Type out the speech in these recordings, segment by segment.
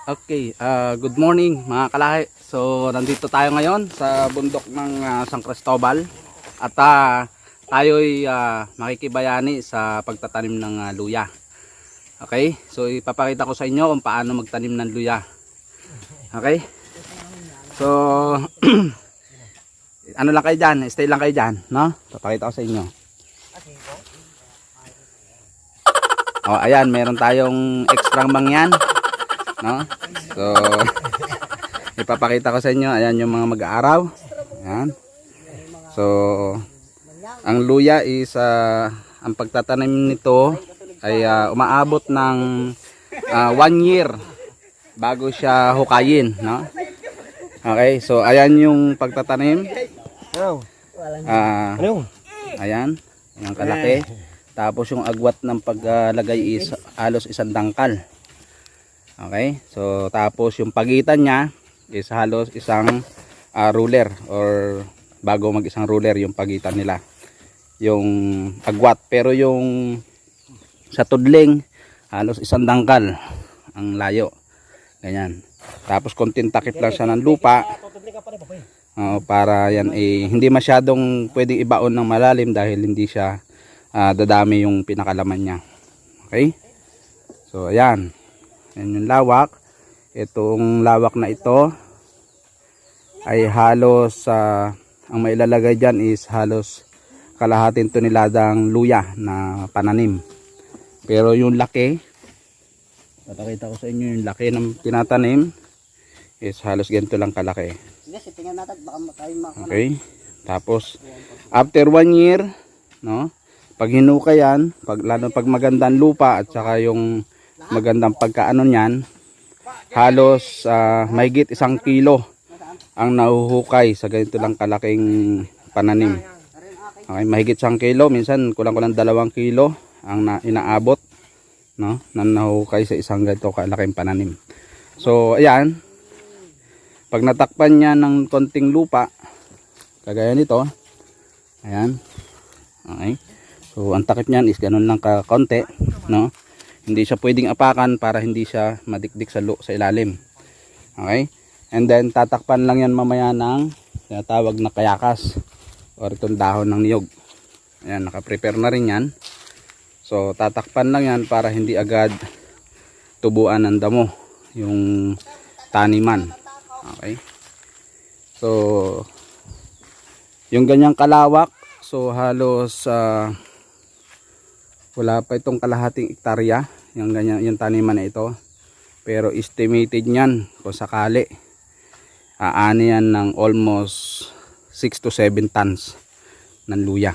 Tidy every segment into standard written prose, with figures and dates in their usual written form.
Okay, good morning mga kalahi. So, nandito tayo ngayon sa bundok ng San Cristobal at tayo'y makikibayani sa pagtatanim ng luya. Okay, so ipapakita ko sa inyo kung paano magtanim ng luya. Okay, so ano lang kayo dyan, stay lang kayo dyan, no? Papakita ko sa inyo. Oh, ayan, meron tayong extra mangyan, no? So, ipapakita ko sa inyo, ayan yung mga mag-aaraw. Ayan. So, ang luya is, ang pagtatanim nito ay umaabot ng 1 year bago siya hukayin, no? Okay, so ayan yung pagtatanim. Ayan, yung kalaki. Tapos yung agwat ng paglagay is halos 1 dangkal. Okay, so tapos yung pagitan niya is halos 1 ruler, or bago mag 1 ruler yung pagitan nila, yung agwat. Pero yung sa tudling halos 1 dangkal ang layo, ganyan. Tapos konting takip lang siya ng lupa, para yan hindi masyadong pwedeng ibaon ng malalim dahil hindi siya dadami yung pinakalaman niya. Okay, so ayan. Yan yung lawak. Itong lawak na ito ay halos ang mailalagay dyan is halos kalahating toneladang luya na pananim. Pero yung laki, papakita ko sa inyo yung laki ng tinatanim is halos ganito lang kalaki. Okay, tapos after 1 year, no, pag hinuka yan, lalo pag magandang lupa at saka yung magandang pagkaano niyan, halos mahigit 1 kilo ang nahuhukay sa ganito lang kalaking pananim. Okay, mahigit 1 kilo, minsan kulang-kulang 2 kilo ang inaabot, no, na nahuhukay sa isang ganito kalaking pananim. So ayan, pag natakpan niya ng konting lupa kagaya nito, ayan, okay, so ang takip niyan is ganun lang kakonti, no. Hindi siya pwedeng apakan para hindi siya madikdik sa ilalim. Okay? And then tatakpan lang yan mamaya ng tinatawag na kayakas or itong dahon ng niyog. Ayan, naka-prepare na rin yan. So tatakpan lang yan para hindi agad tubuan ng damo yung taniman. Okay? So yung ganyang kalawak, so halos wala pa itong kalahating hektarya yung ganyan, yung taniman na ito. Pero estimated niyan kung sakali aani yan ng almost 6 to 7 tons ng luya.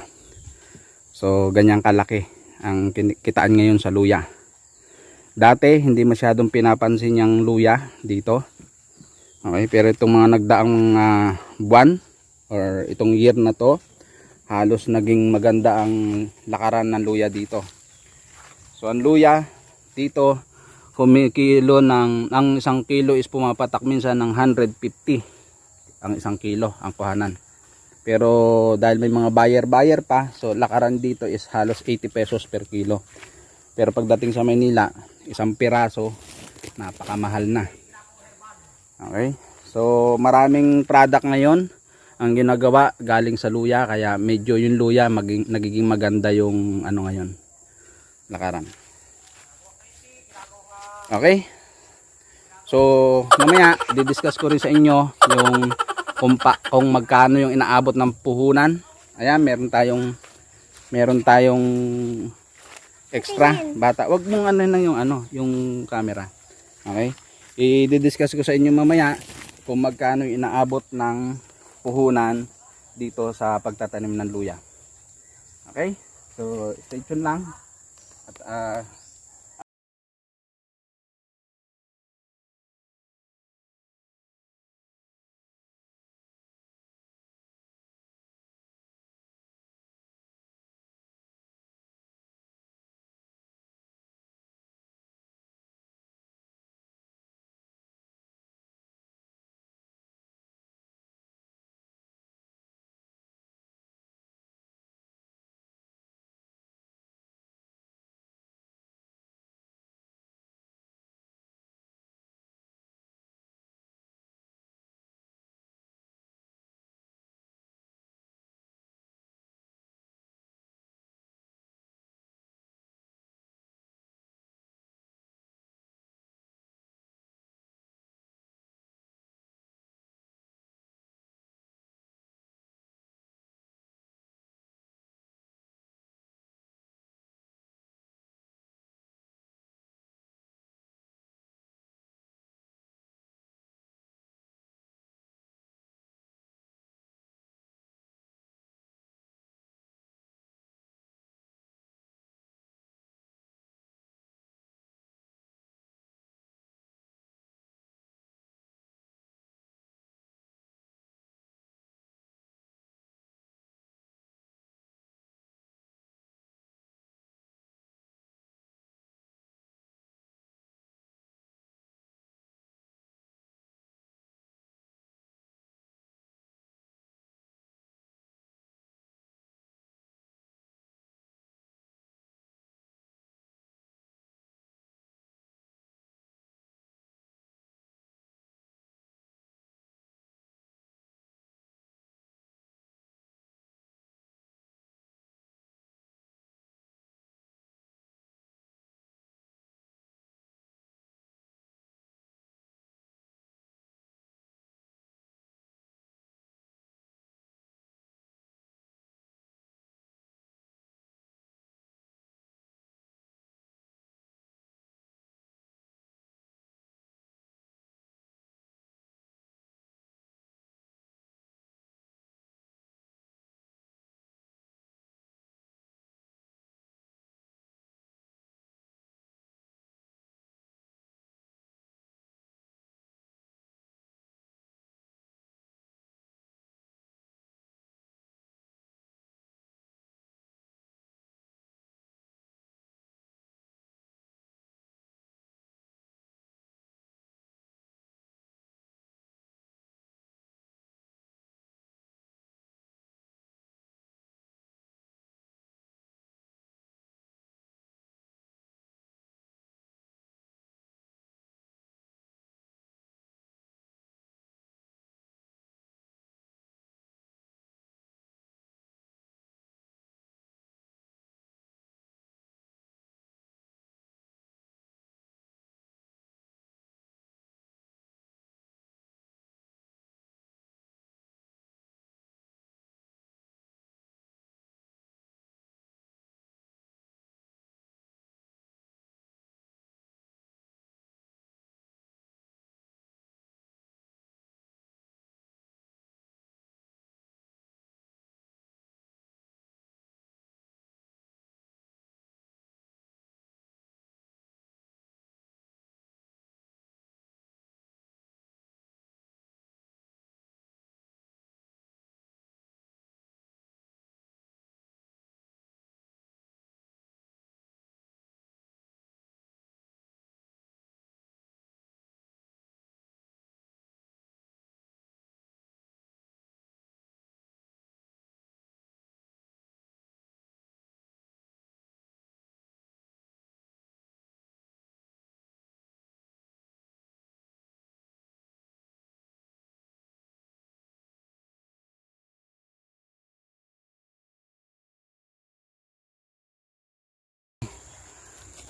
So ganyang kalaki ang kitaan ngayon sa luya. Dati hindi masyadong pinapansin yung luya dito. Okay, pero itong mga nagdaang buwan or itong year na to, halos naging maganda ang lakaran ng luya dito. So ang luya dito kumikilo ang 1 kilo is pumapatak minsan ng 150 ang 1 kilo ang kuhanan. Pero dahil may mga buyer pa, so lakaran dito is halos 80 pesos per kilo. Pero pagdating sa Maynila, 1 piraso napakamahal na. Okay, so maraming product ngayon ang ginagawa galing sa luya, kaya medyo yung luya nagiging maganda yung ano ngayon, lakaran. Okay, so mamaya didiscuss ko rin sa inyo yung kung magkano yung inaabot ng puhunan. Ayan, meron tayong extra bata. Wag mong ano lang yung camera. Okay, i-discuss ko sa inyo mamaya kung magkano yung inaabot ng puhunan dito sa pagtatanim ng luya. Okay, so stay tuned lang at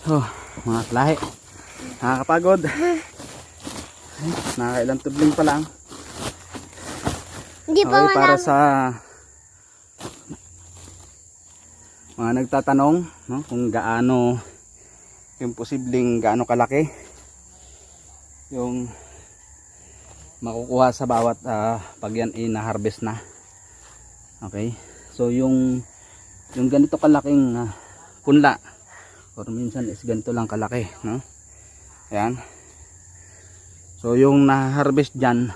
Oh, mga lahi. Nakakapagod. Ay, nakakailang tubling pa lang. Hindi pa Okay, para sa mga nagtatanong, no, kung gaano yung posibleng gaano kalaki yung makukuha sa bawat pag yan ina-harvest na. Okay, so yung ganito kalaking punla or minsan is ganito lang kalaki, no? Ayan. So yung na-harvest dyan,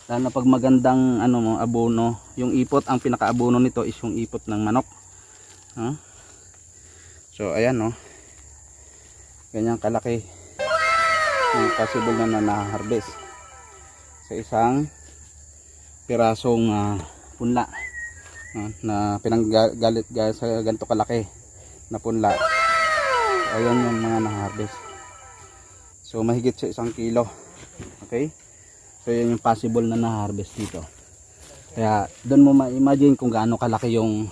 lalo na pag magandang ano mo, abono, yung ipot, ang pinaka-abono nito is yung ipot ng manok, no? So ayan, no, ganyan kalaki yung possible na na-harvest sa isang pirasong punla, na pinanggalit sa ganito kalaki na punla. Ayan yung mga na-harvest. So mahigit sa 1 kilo. Okay, so yan yung possible na na-harvest dito. Kaya doon mo ma-imagine kung gaano kalaki yung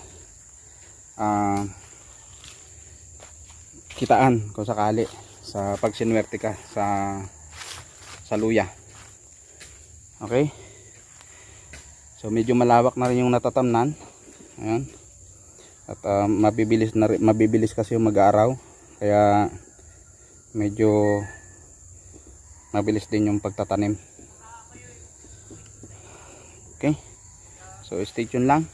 kitaan kung sakali sa pag sinwerte ka sa luya. Okay, so medyo malawak na rin yung natatamnan. Ayan. At mabibilis kasi yung mag-aaraw, kaya medyo mabilis din yung pagtatanim. Okay, so stay tuned lang.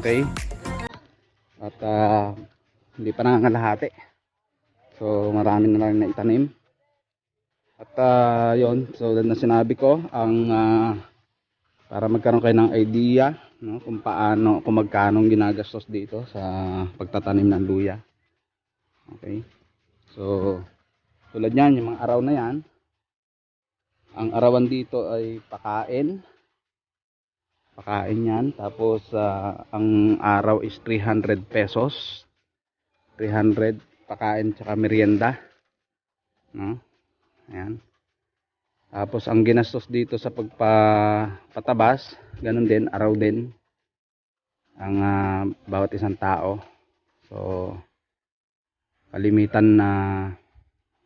Okay, at hindi pa nangangalahati, so marami na lang na itanim. At yon, so na sinabi ko ang para magkaroon kayo ng idea, no, kung paano, kung magkano ginagastos dito sa pagtatanim ng luya. Okay, so tulad yan, yung mga araw na yan, ang arawan dito ay pakain yan, tapos ang araw is 300 pesos, 300 pakain tsaka merienda, no? Ayan. Tapos ang ginastos dito sa pagpatabas, ganun din, araw din ang bawat isang tao. So kalimitan na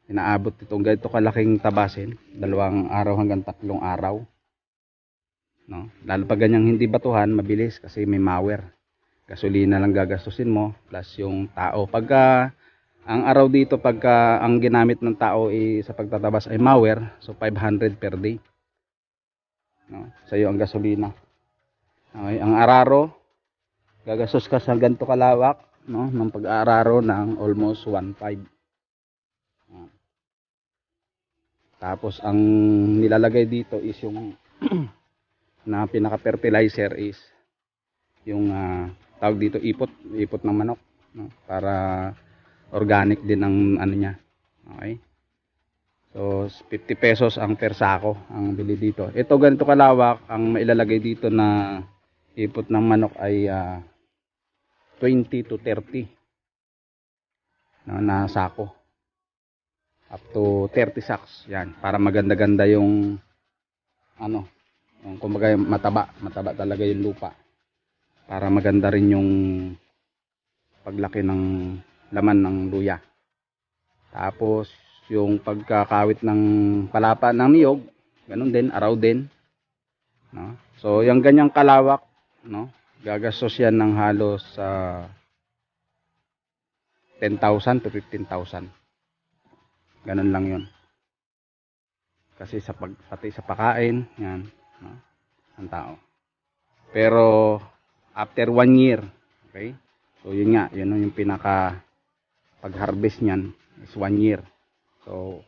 inaabot itong ganito kalaking tabasin, 2 araw hanggang 3 araw, no? Lalo pag ganyang hindi batuhan, mabilis kasi may mower. Gasolina lang gagastusin mo plus yung tao. Pagka ang araw dito, pagka ang ginamit ng tao sa pagtatabas ay mower, so 500 per day, no? Sa iyo ang gasolina. Okay, ang araro, gagastos ka sa ganito kalawak, no, ng pag-aararo ng almost 1.5. Tapos ang nilalagay dito is yung na pinaka fertilizer is yung tawag dito ipot ng manok, no? Para organic din ang ano niya. Okay? So 50 pesos ang per sako ang bili dito. Ito ganito kalawak, ang mailalagay dito na ipot ng manok ay 20 to 30 na sako. Up to 30 sacks. Yan, para maganda-ganda yung ano, yung kumbaga mataba talaga yung lupa. Para maganda rin yung paglaki ng laman ng luya. Tapos yung pagkakawit ng palapa ng niyog, ganun din, araw din, no? So yung ganyang kalawak, no, gagastos yan ng halos 10,000 to 15,000. Ganun lang yun. Kasi pati sa pakain, yan, no, ng tao. Pero after 1 year, okay? So yun nga, yun yung pinaka pag-harvest niyan is 1 year. So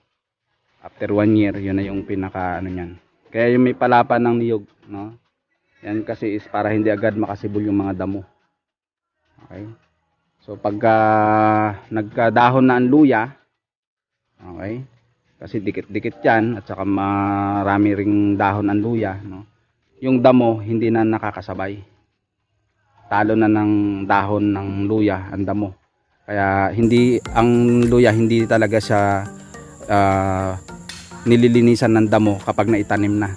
after 1 year, yun na yung pinaka ano niyan. Kaya yung may palapa ng niyog, no? Yan kasi is para hindi agad makasibol yung mga damo. Okay? So pagka nagkadahon na ang luya, okay? Kasi dikit-dikit 'yan at saka marami ring dahon ang luya, no? Yung damo hindi na nakakasabay. Talo na ng dahon ng luya ang damo. Kaya hindi ang luya hindi talaga siya nililinisan ng damo kapag naitanim na.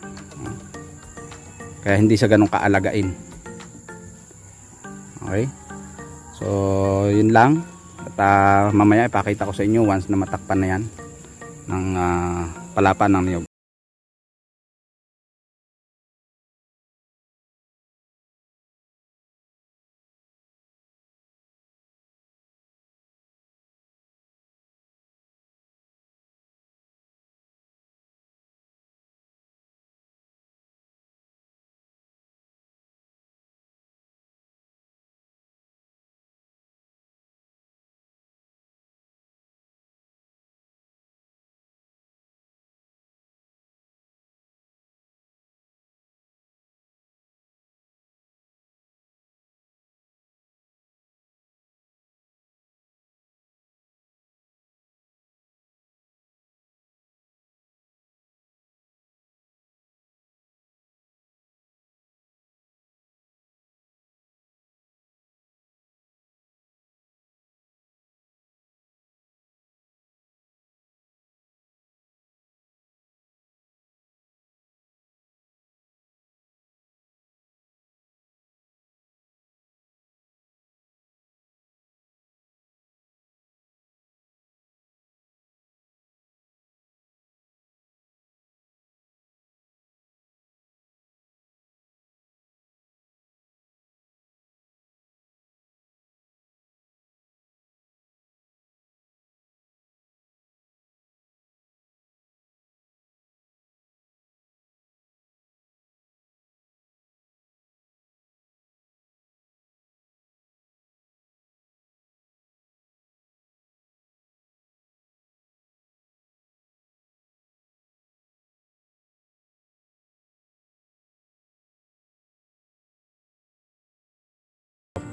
Kaya hindi siya ganun kaalagain. Okay? So, yun lang. At mamaya ipakita ko sa inyo once na matakpan na yan ng palapa ng niyog.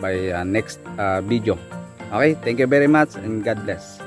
By next video. Okay, thank you very much and God bless.